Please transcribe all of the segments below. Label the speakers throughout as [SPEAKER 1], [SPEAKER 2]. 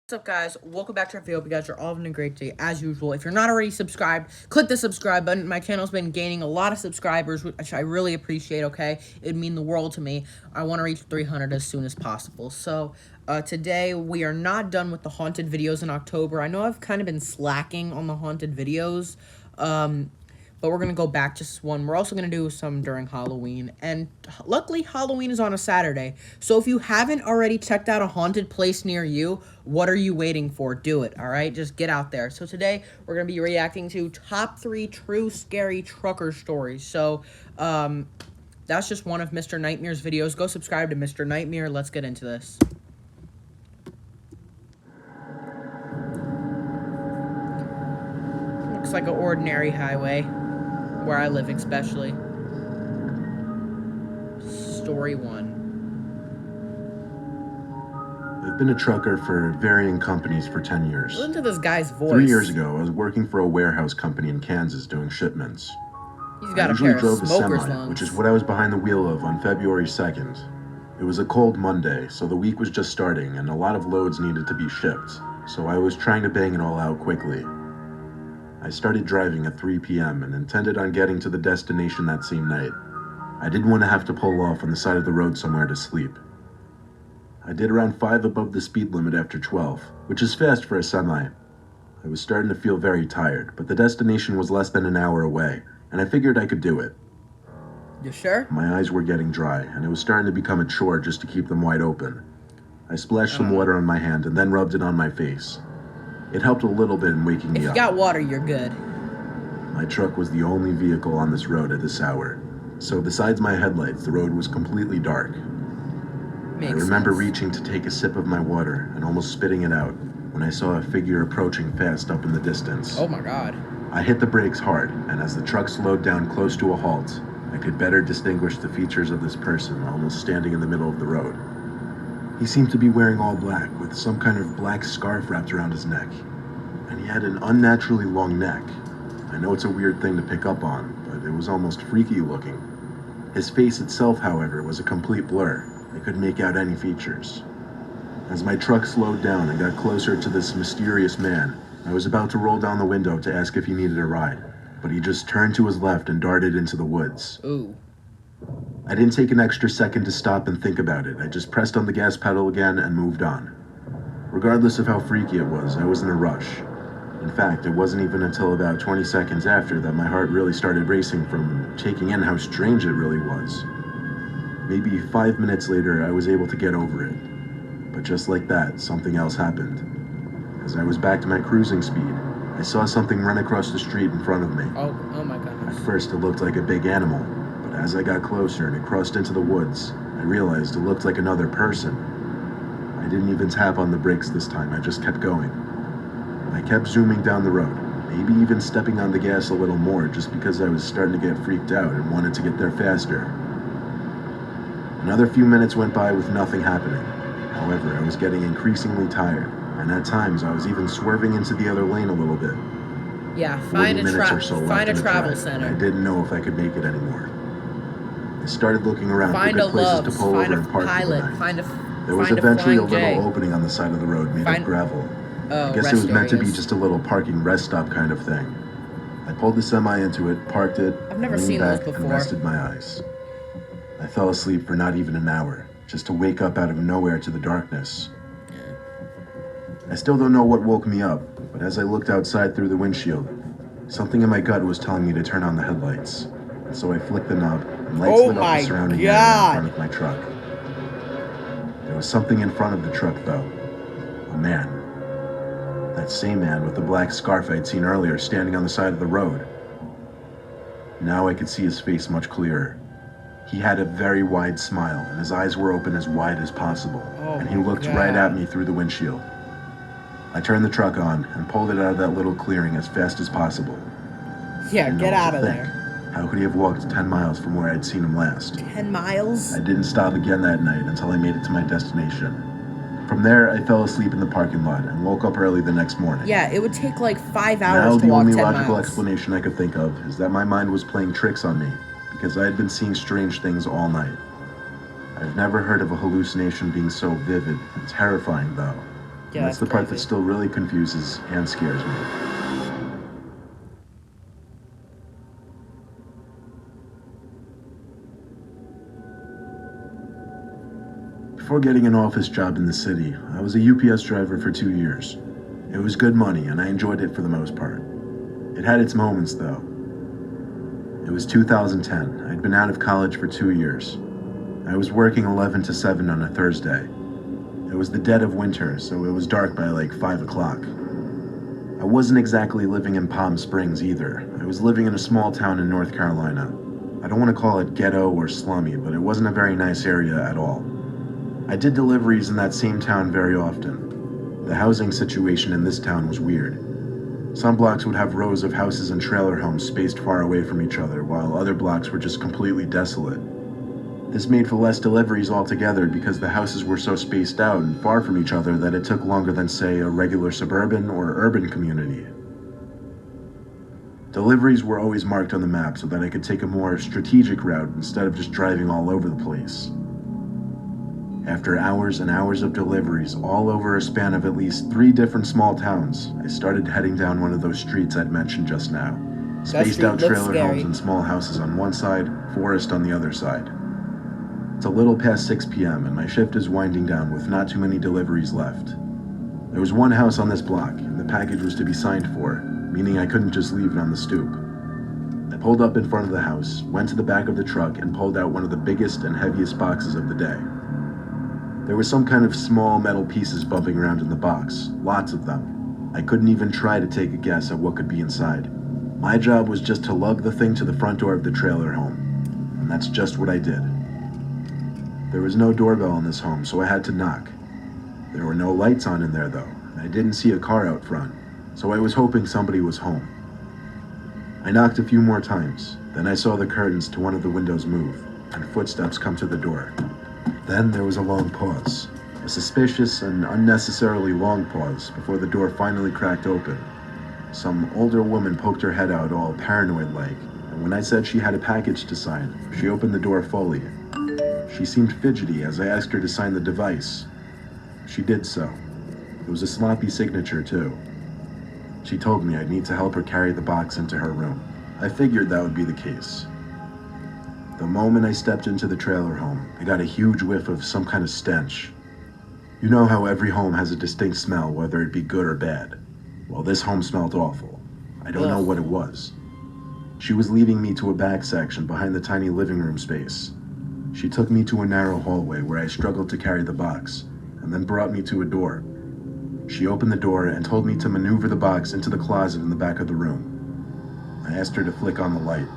[SPEAKER 1] What's up, guys? Welcome back to our video. Hope you guys are all having a great day as usual. If you're not already subscribed, click the subscribe button. My channel's been gaining a lot of subscribers, which I really appreciate, okay? It'd mean the world to me. I want to reach 300 as soon as possible. So, today we are not done with the haunted videos in October. I know I've kind of been slacking on the haunted videos, but we're going to go back just one. We're also going to do some during Halloween, and luckily Halloween is on a Saturday. So if you haven't already checked out a haunted place near you, what are you waiting for? Do it, all right? Just get out there. So today we're going to be reacting to top 3 true scary trucker stories. So that's just one of Mr. Nightmare's videos. Go subscribe to Mr. Nightmare. Let's get into this. Looks like an ordinary highway. Where I live, especially. Story 1.
[SPEAKER 2] I've been a trucker for varying companies for 10 years.
[SPEAKER 1] Listen to this guy's voice.
[SPEAKER 2] 3 years ago, I was working for a warehouse company in Kansas doing shipments.
[SPEAKER 1] He's got
[SPEAKER 2] I usually drove a
[SPEAKER 1] smoker's
[SPEAKER 2] semi,
[SPEAKER 1] lungs.
[SPEAKER 2] which is what I was behind the wheel of on February 2nd. It was a cold Monday, so the week was just starting, and a lot of loads needed to be shipped, so I was trying to bang it all out quickly. I started driving at 3 p.m. and intended on getting to the destination that same night. I didn't want to have to pull off on the side of the road somewhere to sleep. I did around 5 above the speed limit after 12, which is fast for a semi. I was starting to feel very tired, but the destination was less than an hour away, and I figured I could do it.
[SPEAKER 1] You sure?
[SPEAKER 2] My eyes were getting dry, and it was starting to become a chore just to keep them wide open. I splashed some water on my hand and then rubbed it on my face. It helped a little bit in waking me
[SPEAKER 1] If you
[SPEAKER 2] up.
[SPEAKER 1] got water, you're good.
[SPEAKER 2] My truck was the only vehicle on this road at this hour, so besides my headlights, the road was completely dark. I remember reaching to take a sip of my water and almost spitting it out when I saw a figure approaching fast up in the distance.
[SPEAKER 1] Oh my god.
[SPEAKER 2] I hit the brakes hard, and as the truck slowed down close to a halt, I could better distinguish the features of this person almost standing in the middle of the road. He seemed to be wearing all black, with some kind of black scarf wrapped around his neck, and he had an unnaturally long neck. I know it's a weird thing to pick up on, but it was almost freaky looking. His face itself, however, was a complete blur. I couldn't make out any features. As my truck slowed down and got closer to this mysterious man, I was about to roll down the window to ask if he needed a ride, but he just turned to his left and darted into the woods.
[SPEAKER 1] Ooh.
[SPEAKER 2] I didn't take an extra second to stop and think about it. I just pressed on the gas pedal again and moved on. Regardless of how freaky it was, I was in a rush. In fact, it wasn't even until about 20 seconds after that my heart really started racing from taking in how strange it really was. Maybe 5 minutes later, I was able to get over it. But just like that, something else happened. As I was back to my cruising speed, I saw something run across the street in front of me.
[SPEAKER 1] Oh my goodness.
[SPEAKER 2] At first, it looked like a big animal. As I got closer and it crossed into the woods, I realized it looked like another person. I didn't even tap on the brakes this time, I just kept going. I kept zooming down the road, maybe even stepping on the gas a little more just because I was starting to get freaked out and wanted to get there faster. Another few minutes went by with nothing happening. However, I was getting increasingly tired, and at times I was even swerving into the other lane a little bit.
[SPEAKER 1] Yeah, find a travel
[SPEAKER 2] I
[SPEAKER 1] center.
[SPEAKER 2] didn't know if I could make it anymore. I started looking around for
[SPEAKER 1] Find a
[SPEAKER 2] good places
[SPEAKER 1] Love's,
[SPEAKER 2] to pull
[SPEAKER 1] find
[SPEAKER 2] over
[SPEAKER 1] a
[SPEAKER 2] and park
[SPEAKER 1] pilot,
[SPEAKER 2] behind.
[SPEAKER 1] find
[SPEAKER 2] There was eventually a
[SPEAKER 1] Flying J.
[SPEAKER 2] little opening on the side of the road made of gravel. I guess it
[SPEAKER 1] rest
[SPEAKER 2] was meant to be
[SPEAKER 1] areas.
[SPEAKER 2] just a little parking rest stop kind of thing. I pulled the semi into it, parked it,
[SPEAKER 1] I've never
[SPEAKER 2] leaned
[SPEAKER 1] seen those
[SPEAKER 2] back,
[SPEAKER 1] before.
[SPEAKER 2] and rested my eyes. I fell asleep for not even an hour, just to wake up out of nowhere to the darkness. I still don't know what woke me up, but as I looked outside through the windshield, something in my gut was telling me to turn on the headlights. So I flicked the knob, and lights lit up the surrounding area in front of my truck. There was something in front of the truck, though. A man. That same man with the black scarf I'd seen earlier standing on the side of the road. Now I could see his face much clearer. He had a very wide smile, and his eyes were open as wide as possible, and he looked right at me through the windshield. I turned the truck on and pulled it out of that little clearing as fast as possible.
[SPEAKER 1] Yeah, get out of there.
[SPEAKER 2] How could he have walked 10 miles from where I'd seen him last?
[SPEAKER 1] 10 miles?
[SPEAKER 2] I didn't stop again that night until I made it to my destination. From there, I fell asleep in the parking lot and woke up early the next morning.
[SPEAKER 1] Yeah, it would take like 5
[SPEAKER 2] Now
[SPEAKER 1] hours to
[SPEAKER 2] the
[SPEAKER 1] walk
[SPEAKER 2] only
[SPEAKER 1] 10
[SPEAKER 2] logical
[SPEAKER 1] miles.
[SPEAKER 2] explanation I could think of is that my mind was playing tricks on me, because I had been seeing strange things all night. I've never heard of a hallucination being so vivid and terrifying, though.
[SPEAKER 1] Yeah,
[SPEAKER 2] That's the part that
[SPEAKER 1] crazy.
[SPEAKER 2] still really confuses and scares me. Before getting an office job in the city, I was a UPS driver for 2 years. It was good money, and I enjoyed it for the most part. It had its moments, though. It was 2010. I'd been out of college for 2 years. I was working 11 to 7 on a Thursday. It was the dead of winter, so it was dark by like 5 o'clock. I wasn't exactly living in Palm Springs either. I was living in a small town in North Carolina. I don't want to call it ghetto or slummy, but it wasn't a very nice area at all. I did deliveries in that same town very often. The housing situation in this town was weird. Some blocks would have rows of houses and trailer homes spaced far away from each other, while other blocks were just completely desolate. This made for less deliveries altogether because the houses were so spaced out and far from each other that it took longer than, say, a regular suburban or urban community. Deliveries were always marked on the map so that I could take a more strategic route instead of just driving all over the place. After hours and hours of deliveries, all over a span of at least 3 different small towns, I started heading down one of those streets I'd mentioned just now. Spaced out trailer homes and small houses on one side, forest on the other side. It's a little past 6 p.m. and my shift is winding down with not too many deliveries left. There was one house on this block, and the package was to be signed for, meaning I couldn't just leave it on the stoop. I pulled up in front of the house, went to the back of the truck, and pulled out one of the biggest and heaviest boxes of the day. There were some kind of small metal pieces bumping around in the box, lots of them. I couldn't even try to take a guess at what could be inside. My job was just to lug the thing to the front door of the trailer home, and that's just what I did. There was no doorbell in this home, so I had to knock. There were no lights on in there though, and I didn't see a car out front, so I was hoping somebody was home. I knocked a few more times, then I saw the curtains to one of the windows move, and footsteps come to the door. Then there was a long pause, a suspicious and unnecessarily long pause before the door finally cracked open. Some older woman poked her head out all paranoid-like, and when I said she had a package to sign, she opened the door fully. She seemed fidgety as I asked her to sign the device. She did so. It was a sloppy signature, too. She told me I'd need to help her carry the box into her room. I figured that would be the case. The moment I stepped into the trailer home, I got a huge whiff of some kind of stench. You know how every home has a distinct smell, whether it be good or bad? Well, this home smelled awful. I don't know what it was. She was leading me to a back section behind the tiny living room space. She took me to a narrow hallway where I struggled to carry the box, and then brought me to a door. She opened the door and told me to maneuver the box into the closet in the back of the room. I asked her to flick on the light.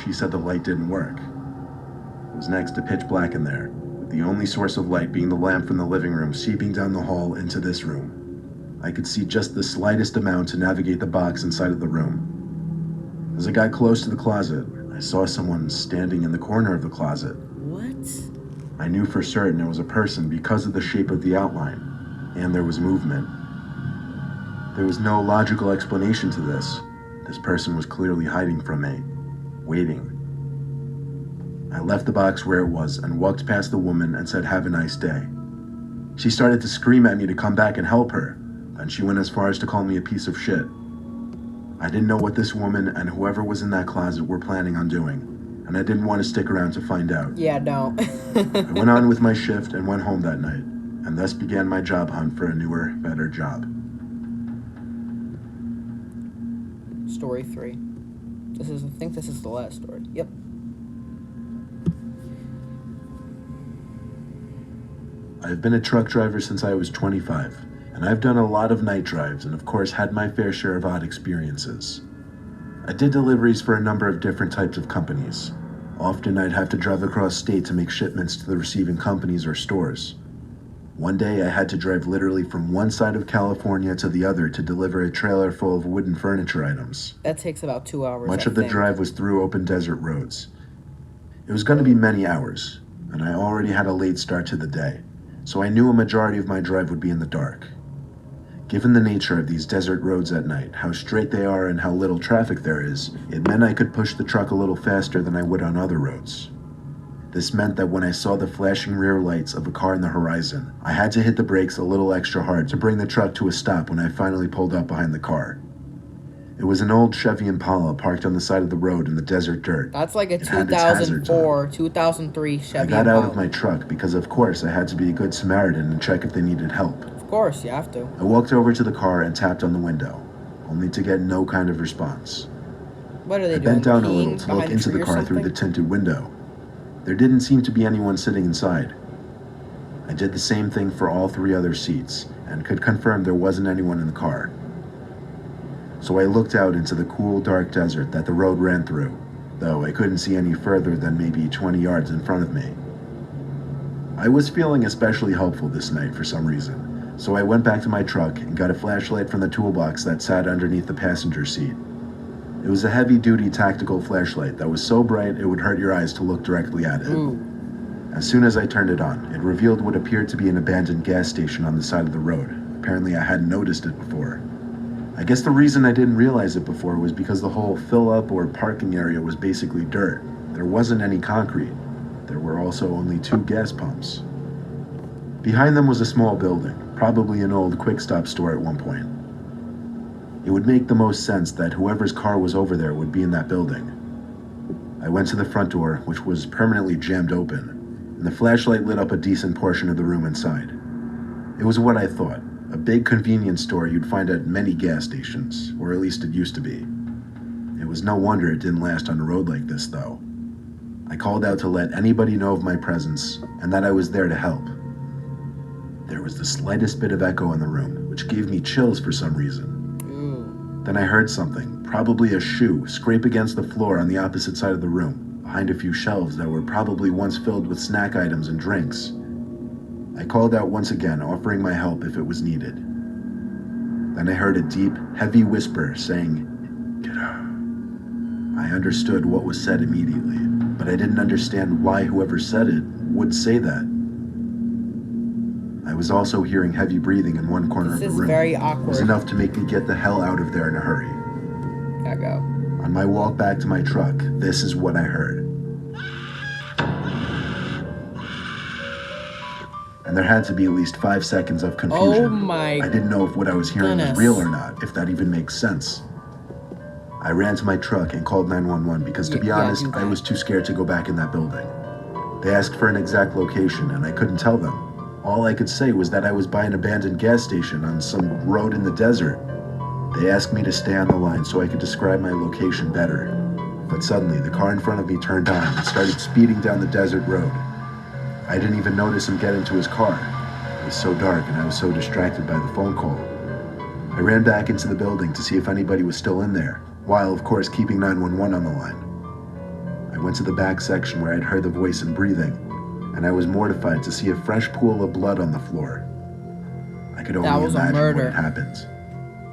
[SPEAKER 2] She said the light didn't work. It was next to pitch black in there, with the only source of light being the lamp from the living room seeping down the hall into this room. I could see just the slightest amount to navigate the box inside of the room. As I got close to the closet, I saw someone standing in the corner of the closet.
[SPEAKER 1] What?
[SPEAKER 2] I knew for certain it was a person because of the shape of the outline, and there was movement. There was no logical explanation to this. This person was clearly hiding from me, waiting. I left the box where it was and walked past the woman and said, "Have a nice day." She started to scream at me to come back and help her, and she went as far as to call me a piece of shit. I didn't know what this woman and whoever was in that closet were planning on doing, and I didn't want to stick around to find out.
[SPEAKER 1] Yeah, don't.
[SPEAKER 2] I went on with my shift and went home that night, and thus began my job hunt for a newer, better job.
[SPEAKER 1] Story 3. I think this is the last story. Yep.
[SPEAKER 2] I've been a truck driver since I was 25, and I've done a lot of night drives and of course had my fair share of odd experiences. I did deliveries for a number of different types of companies. Often I'd have to drive across state to make shipments to the receiving companies or stores. One day I had to drive literally from one side of California to the other to deliver a trailer full of wooden furniture items.
[SPEAKER 1] That takes about 2 hours.
[SPEAKER 2] Much of the drive was through open desert roads. It was going to be many hours, and I already had a late start to the day, so I knew a majority of my drive would be in the dark. Given the nature of these desert roads at night, how straight they are and how little traffic there is, it meant I could push the truck a little faster than I would on other roads. This meant that when I saw the flashing rear lights of a car in the horizon, I had to hit the brakes a little extra hard to bring the truck to a stop when I finally pulled up behind the car. It was an old Chevy Impala parked on the side of the road in the desert dirt.
[SPEAKER 1] That's like a
[SPEAKER 2] It had its hazards
[SPEAKER 1] 2004, 2003 Chevy
[SPEAKER 2] I got
[SPEAKER 1] Impala.
[SPEAKER 2] out of my truck because, of course, I had to be a good Samaritan and check if they needed help.
[SPEAKER 1] Of course, you have to.
[SPEAKER 2] I walked over to the car and tapped on the window, only to get no kind of response.
[SPEAKER 1] What are they
[SPEAKER 2] I
[SPEAKER 1] doing?
[SPEAKER 2] bent down a little
[SPEAKER 1] Peeing
[SPEAKER 2] to look
[SPEAKER 1] behind a
[SPEAKER 2] into the
[SPEAKER 1] tree or
[SPEAKER 2] car through the
[SPEAKER 1] something?
[SPEAKER 2] tinted window. There didn't seem to be anyone sitting inside. I did the same thing for all 3 other seats, and could confirm there wasn't anyone in the car. So I looked out into the cool, dark desert that the road ran through, though I couldn't see any further than maybe 20 yards in front of me. I was feeling especially hopeful this night for some reason, so I went back to my truck and got a flashlight from the toolbox that sat underneath the passenger seat. It was a heavy-duty tactical flashlight that was so bright it would hurt your eyes to look directly at it.
[SPEAKER 1] Ooh.
[SPEAKER 2] As soon as I turned it on, it revealed what appeared to be an abandoned gas station on the side of the road. Apparently I hadn't noticed it before. I guess the reason I didn't realize it before was because the whole fill-up or parking area was basically dirt. There wasn't any concrete. There were also only 2 gas pumps. Behind them was a small building, probably an old quick-stop store at one point. It would make the most sense that whoever's car was over there would be in that building. I went to the front door, which was permanently jammed open, and the flashlight lit up a decent portion of the room inside. It was what I thought, a big convenience store you'd find at many gas stations, or at least it used to be. It was no wonder it didn't last on a road like this, though. I called out to let anybody know of my presence, and that I was there to help. There was the slightest bit of echo in the room, which gave me chills for some reason.
[SPEAKER 1] Ooh.
[SPEAKER 2] Then I heard something, probably a shoe, scrape against the floor on the opposite side of the room, behind a few shelves that were probably once filled with snack items and drinks. I called out once again, offering my help if it was needed. Then I heard a deep, heavy whisper saying, "Get out." I understood what was said immediately, but I didn't understand why whoever said it would say that. I was also hearing heavy breathing in one corner of
[SPEAKER 1] This
[SPEAKER 2] the
[SPEAKER 1] is
[SPEAKER 2] room.
[SPEAKER 1] very
[SPEAKER 2] It was
[SPEAKER 1] awkward.
[SPEAKER 2] enough to make me get the hell out of there in a hurry.
[SPEAKER 1] Gotta go.
[SPEAKER 2] On my walk back to my truck, this is what I heard. And there had to be at least 5 seconds of confusion.
[SPEAKER 1] Oh my
[SPEAKER 2] I didn't know if what I was hearing
[SPEAKER 1] goodness.
[SPEAKER 2] was real or not, if that even makes sense. I ran to my truck and called 911 because, to be honest,
[SPEAKER 1] do
[SPEAKER 2] I
[SPEAKER 1] that.
[SPEAKER 2] was too scared to go back in that building. They asked for an exact location, and I couldn't tell them. All I could say was that I was by an abandoned gas station on some road in the desert. They asked me to stay on the line so I could describe my location better. But suddenly, the car in front of me turned on and started speeding down the desert road. I didn't even notice him get into his car. It was so dark and I was so distracted by the phone call. I ran back into the building to see if anybody was still in there, while of course keeping 911 on the line. I went to the back section where I'd heard the voice and breathing, and I was mortified to see a fresh pool of blood on the floor. I could only
[SPEAKER 1] That was a
[SPEAKER 2] imagine what
[SPEAKER 1] murder.
[SPEAKER 2] had happened.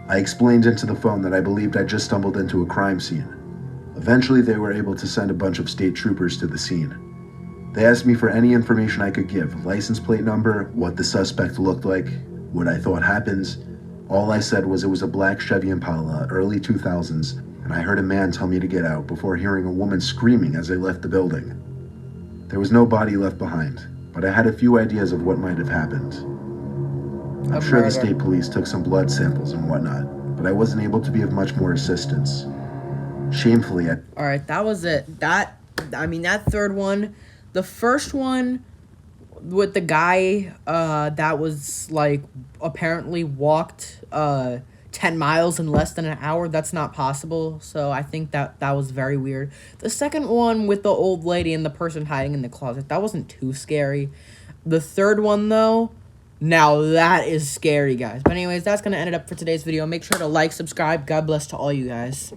[SPEAKER 2] I explained into the phone that I believed I'd just stumbled into a crime scene. Eventually, they were able to send a bunch of state troopers to the scene. They asked me for any information I could give, license plate number, what the suspect looked like, what I thought happened. All I said was it was a black Chevy Impala, early 2000s, and I heard a man tell me to get out before hearing a woman screaming as I left the building. There was no body left behind, but I had a few ideas of what might have happened. I'm sure the state police took some blood samples and whatnot, but I wasn't able to be of much more assistance. Shamefully,
[SPEAKER 1] All right, that was it. That third one, the first one with the guy that was like apparently walked 10 miles in less than an hour, that's not possible. So I think that was very weird. The second one with the old lady and the person hiding in the closet, that wasn't too scary. The third one though, now that is scary, guys. But anyways, that's gonna end it up for today's video. Make sure to like, subscribe. God bless to all you guys.